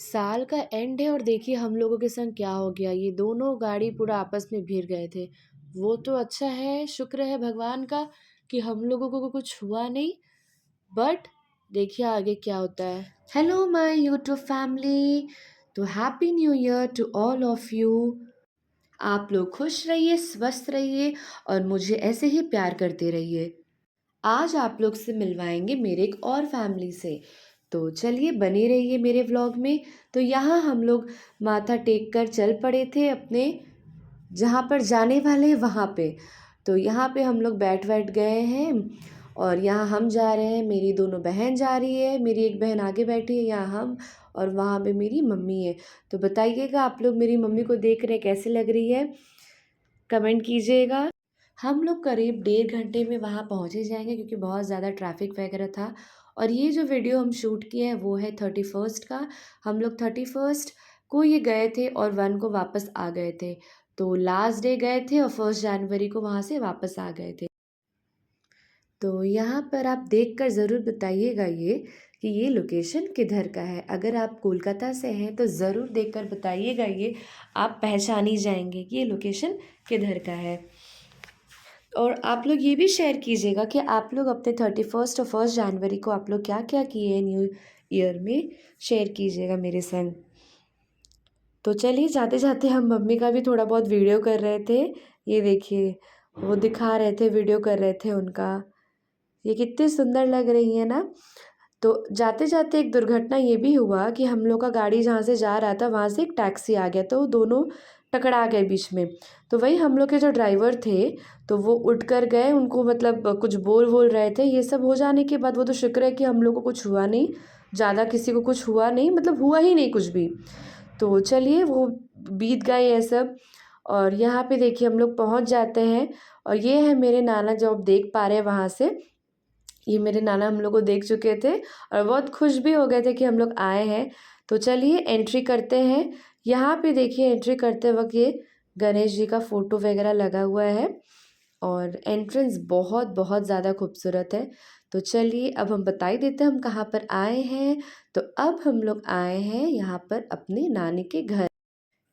साल का एंड है और देखिए हम लोगों के संग क्या हो गया। ये दोनों गाड़ी पूरा आपस में भिड़ गए थे। वो तो अच्छा है, शुक्र है भगवान का कि हम लोगों को कुछ हुआ नहीं। बट देखिए आगे क्या होता है। हेलो माय यूट्यूब फैमिली, तो happy new year to all of you. आप लोग खुश रहिए, स्वस्थ रहिए और मुझे ऐसे ही प्यार करते रहिए। आज आप लोग से मिलवाएंगे मेरे एक और फैमिली से। तो चलिए बने रहिए मेरे व्लॉग में। तो यहाँ हम लोग माथा टेक कर चल पड़े थे अपने जहाँ पर जाने वाले हैं वहाँ पे। तो यहाँ पे हम लोग बैठ गए हैं और यहाँ हम जा रहे हैं, मेरी दोनों बहन जा रही है, मेरी एक बहन आगे बैठी है, यहाँ हम और वहाँ पे मेरी मम्मी है। तो बताइएगा आप लोग मेरी मम्मी को देख रहे कैसे लग रही है, कमेंट कीजिएगा। हम लोग करीब 1.5 घंटे में वहाँ पहुँच ही जाएंगे क्योंकि बहुत ज़्यादा ट्रैफिक वगैरह था। और ये जो वीडियो हम शूट किए हैं वो है 31st का। हम लोग 31st को ये गए थे और 1 को वापस आ गए थे। तो लास्ट डे गए थे और 1 जनवरी को वहाँ से वापस आ गए थे। तो यहाँ पर आप देखकर ज़रूर बताइएगा ये कि ये लोकेशन किधर का है। अगर आप कोलकाता से हैं तो ज़रूर देखकर बताइएगा, ये आप पहचान ही जाएंगे कि ये लोकेशन किधर का है। और आप लोग ये भी शेयर कीजिएगा कि आप लोग अपने 31st और 1 जनवरी को आप लोग क्या क्या किए न्यू ईयर में, शेयर कीजिएगा मेरे संग। तो चलिए जाते जाते हम मम्मी का भी थोड़ा बहुत वीडियो कर रहे थे। ये देखिए वो दिखा रहे थे, वीडियो कर रहे थे उनका। ये कितनी सुंदर लग रही है ना। तो जाते जाते एक दुर्घटना ये भी हुआ कि हम लोग का गाड़ी जहाँ से जा रहा था वहाँ से एक टैक्सी आ गया, तो वो दोनों टकरा गए बीच में। तो वही हम लोग के जो ड्राइवर थे तो वो उठ कर गए, उनको मतलब कुछ बोल बोल रहे थे। ये सब हो जाने के बाद वो तो शुक्र है कि हम लोग को कुछ हुआ नहीं, ज़्यादा किसी को कुछ हुआ नहीं, मतलब हुआ ही नहीं कुछ भी। तो चलिए वो बीत गए ये सब। और यहाँ पे देखिए हम लोग पहुँच जाते हैं और ये है मेरे नाना जो आप देख पा रहे हैं वहाँ से। ये मेरे नाना हम लोग को देख चुके थे और बहुत खुश भी हो गए थे कि हम लोग आए हैं। तो चलिए एंट्री करते हैं। यहाँ पे देखिए एंट्री करते वक्त ये गणेश जी का फ़ोटो वगैरह लगा हुआ है और एंट्रेंस बहुत बहुत ज़्यादा खूबसूरत है। तो चलिए अब हम बता ही देते हैं हम कहाँ पर आए हैं। तो अब हम लोग आए हैं यहाँ पर अपने नानी के घर।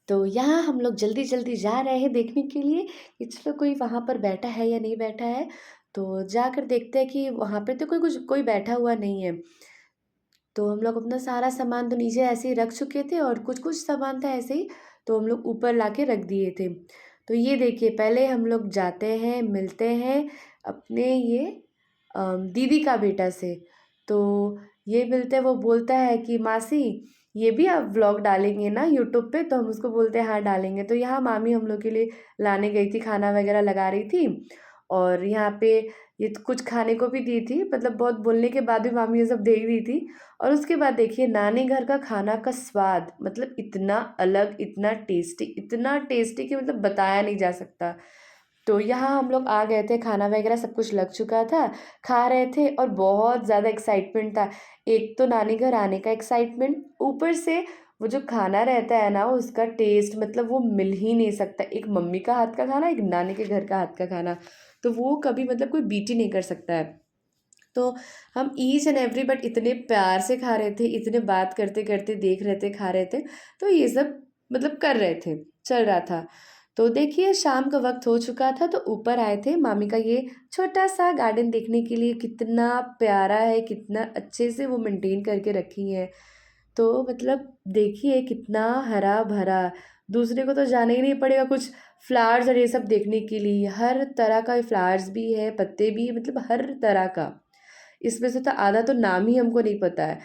तो यहाँ हम लोग जल्दी जल्दी जा रहे हैं देखने के लिए कि चलो कोई वहाँ पर बैठा है या नहीं बैठा है। तो जाकर देखते हैं कि वहाँ पे तो कोई बैठा हुआ नहीं है। तो हम लोग अपना सारा सामान तो नीचे ऐसे ही रख चुके थे और कुछ कुछ सामान था ऐसे ही, तो हम लोग ऊपर लाके रख दिए थे। तो ये देखिए पहले हम लोग जाते हैं, मिलते हैं अपने ये दीदी का बेटा से। तो ये मिलते हैं, वो बोलता है कि मासी ये भी आप व्लॉग डालेंगे ना यूट्यूब पे, तो हम उसको बोलते हैं हाँ डालेंगे। तो यहाँ मामी हम लोग के लिए लाने गई थी, खाना वगैरह लगा रही थी और यहाँ पे ये कुछ खाने को भी दी थी, मतलब बहुत बोलने के बाद भी मामी ये सब दे ही दी थी। और उसके बाद देखिए नानी घर का खाना का स्वाद मतलब इतना अलग, इतना टेस्टी कि मतलब बताया नहीं जा सकता। तो यहाँ हम लोग आ गए थे, खाना वगैरह सब कुछ लग चुका था, खा रहे थे और बहुत ज़्यादा एक्साइटमेंट था। एक तो नानी घर आने का एक्साइटमेंट, ऊपर से वो जो खाना रहता है ना उसका टेस्ट मतलब वो मिल ही नहीं सकता। एक मम्मी का हाथ का खाना, एक नानी के घर का हाथ का खाना, तो वो कभी मतलब कोई बीट ही नहीं कर सकता है। तो हम ईच एंड एवरी बट इतने प्यार से खा रहे थे, इतने बात करते करते देख रहे थे, खा रहे थे। तो ये सब मतलब कर रहे थे, चल रहा था। तो देखिए शाम का वक्त हो चुका था तो ऊपर आए थे मामी का ये छोटा सा गार्डन देखने के लिए। कितना प्यारा है, कितना अच्छे से वो मेंटेन करके रखी है। तो मतलब देखिए कितना हरा भरा, दूसरे को तो जाना ही नहीं पड़ेगा कुछ फ्लावर्स और ये सब देखने के लिए। हर तरह का फ्लावर्स भी है, पत्ते भी, मतलब हर तरह का। इसमें से तो आधा तो नाम ही हमको नहीं पता है।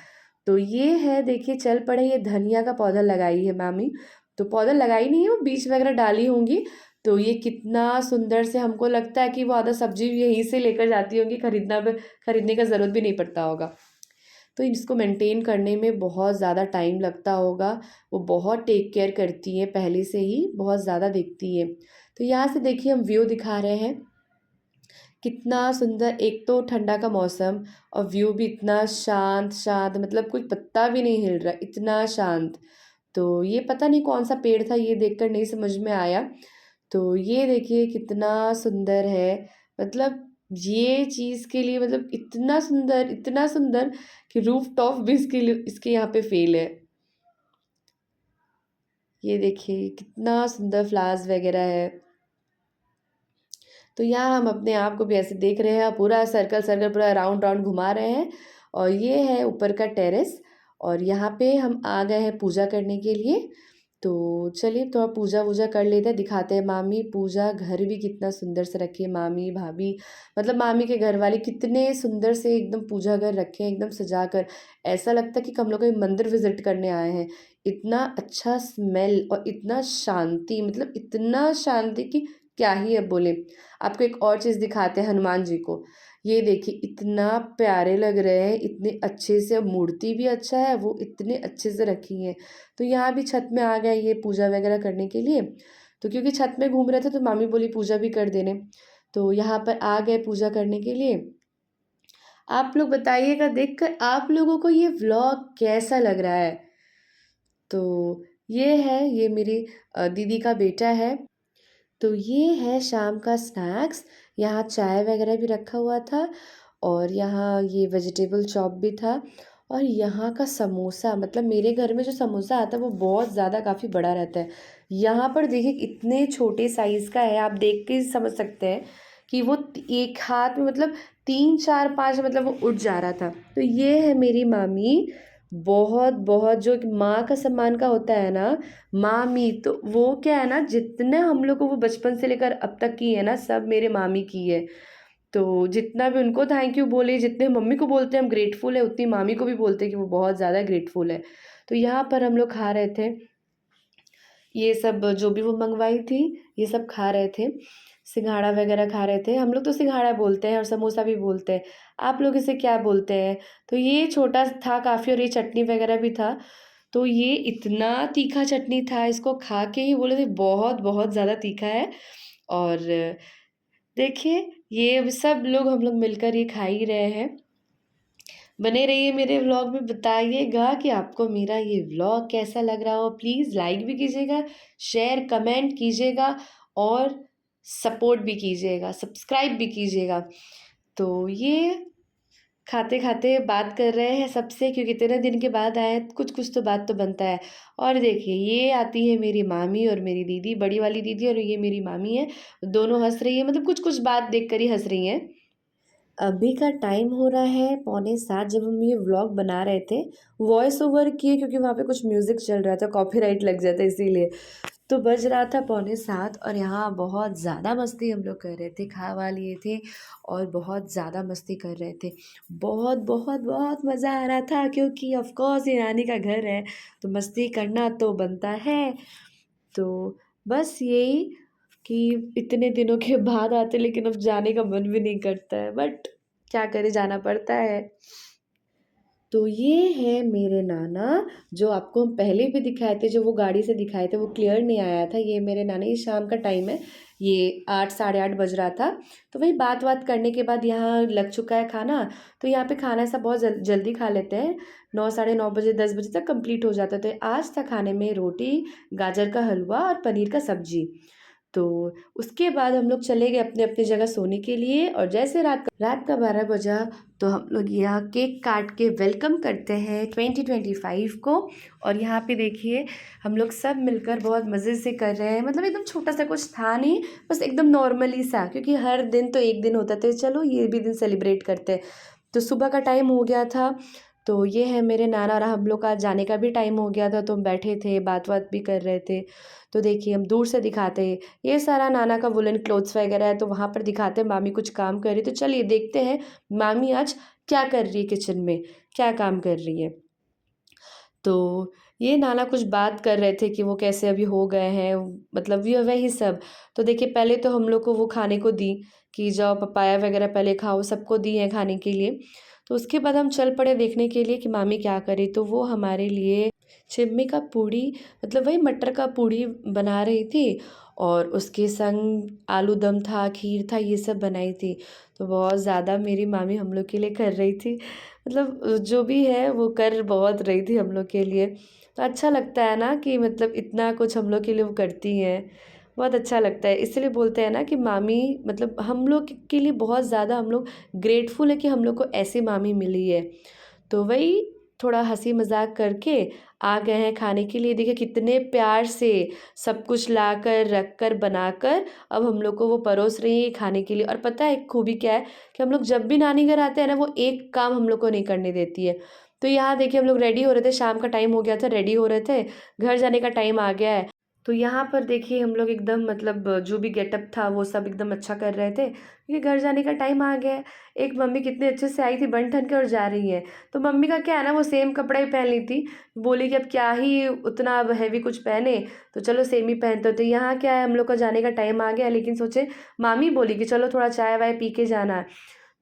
तो ये है देखिए चल पड़े, ये धनिया का पौधा लगाई है मामी। तो पौधा लगाई नहीं है, वो बीज वगैरह डाली होंगी। तो ये कितना सुंदर से, हमको लगता है कि वो आधा सब्जी भी यहीं से लेकर जाती होंगी, खरीदने का ज़रूरत भी नहीं पड़ता होगा। तो इसको मेंटेन करने में बहुत ज़्यादा टाइम लगता होगा। वो बहुत टेक केयर करती है, पहले से ही बहुत ज़्यादा देखती है। तो यहाँ से देखिए हम व्यू दिखा रहे हैं, कितना सुंदर। एक तो ठंडा का मौसम और व्यू भी इतना शांत शांत, मतलब कोई पत्ता भी नहीं हिल रहा, इतना शांत। तो ये पता नहीं कौन सा पेड़ था, ये देखकर नहीं समझ में आया। तो ये देखिए कितना सुंदर है, मतलब ये चीज़ के लिए मतलब इतना सुंदर कि रूफ टॉप भी इसके लिए, इसके यहाँ पे फेल है। ये देखिए कितना सुंदर फ्लावर्स वगैरह है। तो यहाँ हम अपने आप को भी ऐसे देख रहे हैं, पूरा सर्कल सर्कल पूरा राउंड राउंड घुमा रहे हैं। और ये है ऊपर का टेरेस, और यहाँ पे हम आ गए हैं पूजा करने के लिए। तो चलिए थोड़ा पूजा वूजा कर लेते हैं, दिखाते हैं। मामी पूजा घर भी कितना सुंदर से रखी है, मामी भाभी मतलब मामी के घर वाले कितने सुंदर से एकदम पूजा घर रखे हैं, एकदम सजा कर। ऐसा लगता है कि हम लोग कोई मंदिर विजिट करने आए हैं। इतना अच्छा स्मेल और इतना शांति, मतलब इतना शांति कि क्या ही अब बोले। आपको एक और चीज़ दिखाते हैं, हनुमान जी को। ये देखिए इतना प्यारे लग रहे हैं, इतने अच्छे से, मूर्ति भी अच्छा है, वो इतने अच्छे से रखी है। तो यहाँ भी छत में आ गए ये पूजा वगैरह करने के लिए। तो क्योंकि छत में घूम रहे थे तो मामी बोली पूजा भी कर देने। तो यहाँ पर आ गए पूजा करने के लिए। आप लोग बताइएगा देखकर आप लोगों को ये व्लॉग कैसा लग रहा है। तो ये है, ये मेरी दीदी का बेटा है। तो ये है शाम का स्नैक्स। यहाँ चाय वगैरह भी रखा हुआ था, और यहाँ ये वेजिटेबल चॉप भी था। और यहाँ का समोसा, मतलब मेरे घर में जो समोसा आता है वो बहुत ज़्यादा काफ़ी बड़ा रहता है। यहाँ पर देखिए इतने छोटे साइज़ का है, आप देख के ही समझ सकते हैं कि वो एक हाथ में मतलब 3 4 5 मतलब वो उठ जा रहा था। तो ये है मेरी मामी, बहुत बहुत जो एक माँ का सम्मान का होता है ना, मामी। तो वो क्या है ना, जितने हम लोग को वो बचपन से लेकर अब तक की है ना, सब मेरे मामी की है। तो जितना भी उनको थैंक यू बोले, जितने मम्मी को बोलते हैं हम ग्रेटफुल है, उतनी मामी को भी बोलते हैं कि वो बहुत ज़्यादा ग्रेटफुल है। तो यहाँ पर हम लोग खा रहे थे ये सब, जो भी वो मंगवाई थी ये सब खा रहे थे। सिंघाड़ा वगैरह खा रहे थे। हम लोग तो सिंघाड़ा बोलते हैं और समोसा भी बोलते हैं। आप लोग इसे क्या बोलते हैं? तो ये छोटा था काफ़ी, और ये चटनी वगैरह भी था। तो ये इतना तीखा चटनी था, इसको खा के ही बोले थे बहुत बहुत ज़्यादा तीखा है। और देखिए ये सब लोग हम लोग मिलकर ये खा ही रहे हैं। बने रहिए मेरे व्लॉग में, बताइएगा कि आपको मेरा ये व्लॉग कैसा लग रहा हो। प्लीज़ लाइक भी कीजिएगा, शेयर कमेंट कीजिएगा, और सपोर्ट भी कीजिएगा, सब्सक्राइब भी कीजिएगा। तो ये खाते खाते बात कर रहे हैं सबसे, क्योंकि इतने दिन के बाद आए हैं, कुछ कुछ तो बात तो बनता है। और देखिए ये आती है मेरी मामी और मेरी दीदी, बड़ी वाली दीदी, और ये मेरी मामी है। दोनों हंस रही है, मतलब कुछ कुछ बात देख कर ही हंस रही हैं। अभी का टाइम हो रहा है 6:45, जब हम ये व्लॉग बना रहे थे। वॉइस ओवर किए क्योंकि वहाँ पे कुछ म्यूज़िक चल रहा था, कॉपीराइट लग जाता है इसीलिए। तो बज रहा था 6:45, और यहाँ बहुत ज़्यादा मस्ती हम लोग कर रहे थे, खा वा लिए थे और बहुत ज़्यादा मस्ती कर रहे थे। बहुत बहुत बहुत मज़ा आ रहा था, क्योंकि ऑफ कोर्स ये नानी का घर है, तो मस्ती करना तो बनता है। तो बस यही कि इतने दिनों के बाद आते, लेकिन अब जाने का मन भी नहीं करता है, बट क्या करें, जाना पड़ता है। तो ये है मेरे नाना, जो आपको हम पहले भी दिखाए थे, जो वो गाड़ी से दिखाए थे वो क्लियर नहीं आया था। ये मेरे नाना, ये शाम का टाइम है, ये 8 8:30 बज रहा था। तो वही बात बात करने के बाद यहाँ लग चुका है खाना। तो यहाँ पे खाना ऐसा बहुत जल्दी खा लेते हैं, 9 साढ़े 9 बजे 10 बजे तक कंप्लीट हो जाता है। तो आज था खाने में रोटी, गाजर का हलवा और पनीर का सब्जी। तो उसके बाद हम लोग चले गए अपने अपनी जगह सोने के लिए। और जैसे रात का 12 बजा, तो हम लोग यहाँ केक काट के वेलकम करते हैं 2025 को। और यहाँ पे देखिए हम लोग सब मिलकर बहुत मज़े से कर रहे हैं, मतलब एकदम छोटा सा कुछ था नहीं, बस एकदम नॉर्मली सा, क्योंकि हर दिन तो एक दिन होता था, चलो ये भी दिन सेलिब्रेट करते हैं। तो सुबह का टाइम हो गया था। तो ये है मेरे नाना, और हम लोग का जाने का भी टाइम हो गया था, तो हम बैठे थे बात बात भी कर रहे थे। तो देखिए हम दूर से दिखाते हैं, ये सारा नाना का वुलन क्लोथ्स वगैरह है, तो वहाँ पर दिखाते हैं मामी कुछ काम कर रही। तो चलिए देखते हैं मामी आज क्या कर रही है, किचन में क्या काम कर रही है। तो ये नाना कुछ बात कर रहे थे कि वो कैसे अभी हो गए हैं, मतलब ये वही सब। तो देखिए पहले तो हम लोग को वो खाने को दी, कि जाओ पपाया वगैरह पहले खाओ, सबको दी है खाने के लिए। तो उसके बाद हम चल पड़े देखने के लिए कि मामी क्या करे। तो वो हमारे लिए छिम्मी का पूड़ी, मतलब वही मटर का पूड़ी बना रही थी, और उसके संग आलू दम था, खीर था, ये सब बनाई थी। तो बहुत ज़्यादा मेरी मामी हम लोग के लिए कर रही थी, मतलब जो भी है वो कर बहुत रही थी हम लोग के लिए। तो अच्छा लगता है ना कि मतलब इतना कुछ हम लोग के लिए वो करती हैं, बहुत अच्छा लगता है। इसलिए बोलते हैं ना कि मामी, मतलब हम लोग के लिए बहुत ज़्यादा हम लोग ग्रेटफुल है कि हम लोग को ऐसी मामी मिली है। तो वही थोड़ा हँसी मज़ाक करके आ गए हैं खाने के लिए। देखिए कितने प्यार से सब कुछ लाकर, रख कर, बनाकर अब हम लोग को वो परोस रही है खाने के लिए। और पता है एक खूबी क्या है कि हम लोग जब भी नानी घर आते हैं ना, वो एक काम हम लोग को नहीं करने देती है। तो यहाँ देखिए हम लोग रेडी हो रहे थे, शाम का टाइम हो गया था, रेडी हो रहे थे, घर जाने का टाइम आ गया है। तो यहाँ पर देखिए हम लोग एकदम मतलब जो भी गेटअप था वो सब एकदम अच्छा कर रहे थे, क्योंकि घर जाने का टाइम आ गया है। एक मम्मी कितने अच्छे से आई थी बन ठन के और जा रही है। तो मम्मी का क्या है ना, वो सेम कपड़ा ही पहन ली थी। बोली कि अब क्या ही उतना अब हैवी कुछ पहने, तो चलो सेम ही पहनते हो। तो यहाँ क्या है, हम लोग का जाने का टाइम आ गया, लेकिन सोचे मामी बोली कि चलो थोड़ा चाय वाय पी के जाना है।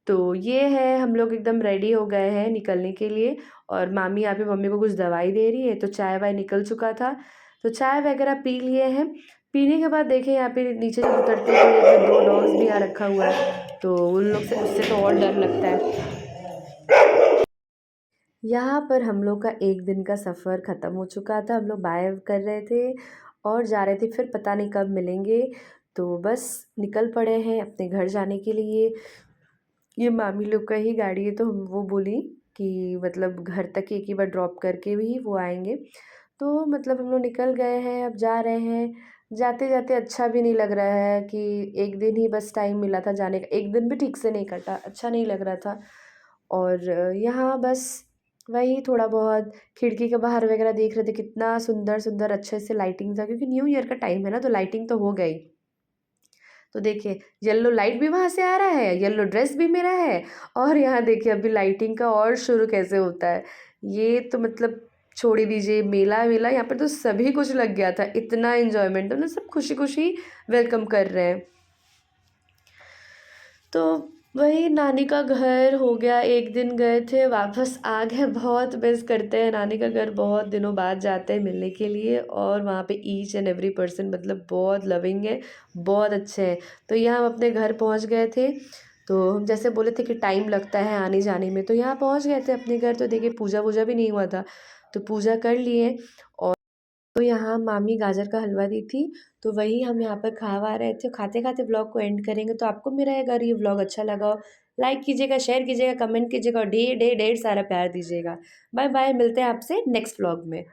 तो ये है, हम लोग एकदम रेडी हो गए हैं निकलने के लिए। और मामी यहाँ पे मम्मी को कुछ दवाई दे रही है, तो चाय वाय निकल चुका था, तो चाय वगैरह पी लिए हैं। पीने के बाद देखें यहाँ पे नीचे जब उतरते हैं तो ये जो 2 डॉग्स भी यहाँ रखा हुआ है, तो उन लोग से उससे तो और डर लगता है। यहाँ पर हम लोग का एक दिन का सफ़र ख़त्म हो चुका था, हम लोग बाय कर रहे थे और जा रहे थे, फिर पता नहीं कब मिलेंगे। तो बस निकल पड़े हैं अपने घर जाने के लिए। ये मामी लोग का ही गाड़ी है, तो वो बोली कि मतलब घर तक एक ही बार ड्रॉप करके भी वो आएँगे। तो मतलब हम लोग निकल गए हैं, अब जा रहे हैं। जाते-जाते अच्छा भी नहीं लग रहा है कि एक दिन ही बस टाइम मिला था जाने का, एक दिन भी ठीक से नहीं कटा, अच्छा नहीं लग रहा था। और यहाँ बस वही थोड़ा बहुत खिड़की के बाहर वगैरह देख रहे थे, कितना सुंदर-सुंदर अच्छे से लाइटिंग था, क्योंकि न्यू ईयर का टाइम है ना, तो लाइटिंग तो हो गई। तो देखिए येलो लाइट भी वहाँ से आ रहा है, येलो ड्रेस भी मेरा है, और यहाँ देखिए अभी लाइटिंग का और शुरू कैसे होता है। ये तो मतलब छोड़ ही दीजिए, मेला-वेला यहाँ पर तो सभी कुछ लग गया था, इतना एन्जॉयमेंट मतलब सब खुशी-खुशी वेलकम कर रहे हैं। तो वही नानी का घर हो गया, एक दिन गए थे, वापस आ गए। बहुत मिस करते हैं नानी का घर, बहुत दिनों बाद जाते हैं मिलने के लिए, और वहाँ पे ईच एंड एवरी पर्सन मतलब बहुत लविंग है, बहुत अच्छे हैं। तो यहाँ हम अपने घर पहुँच गए थे, तो हम जैसे बोले थे कि टाइम लगता है आने-जाने में, तो यहाँ पहुँच गए थे अपने घर। तो देखिए पूजा-वूजा भी नहीं हुआ था, तो पूजा कर लिए। और तो यहाँ मामी गाजर का हलवा दी थी, तो वही हम यहाँ पर खा-वा रहे थे। खाते-खाते व्लॉग को एंड करेंगे। तो आपको मेरा अगर ये व्लॉग अच्छा लगा हो, लाइक कीजिएगा, शेयर कीजिएगा, कमेंट कीजिएगा और ढेर ढेर ढेर सारा प्यार दीजिएगा। बाय बाय, मिलते हैं आपसे नेक्स्ट व्लॉग में।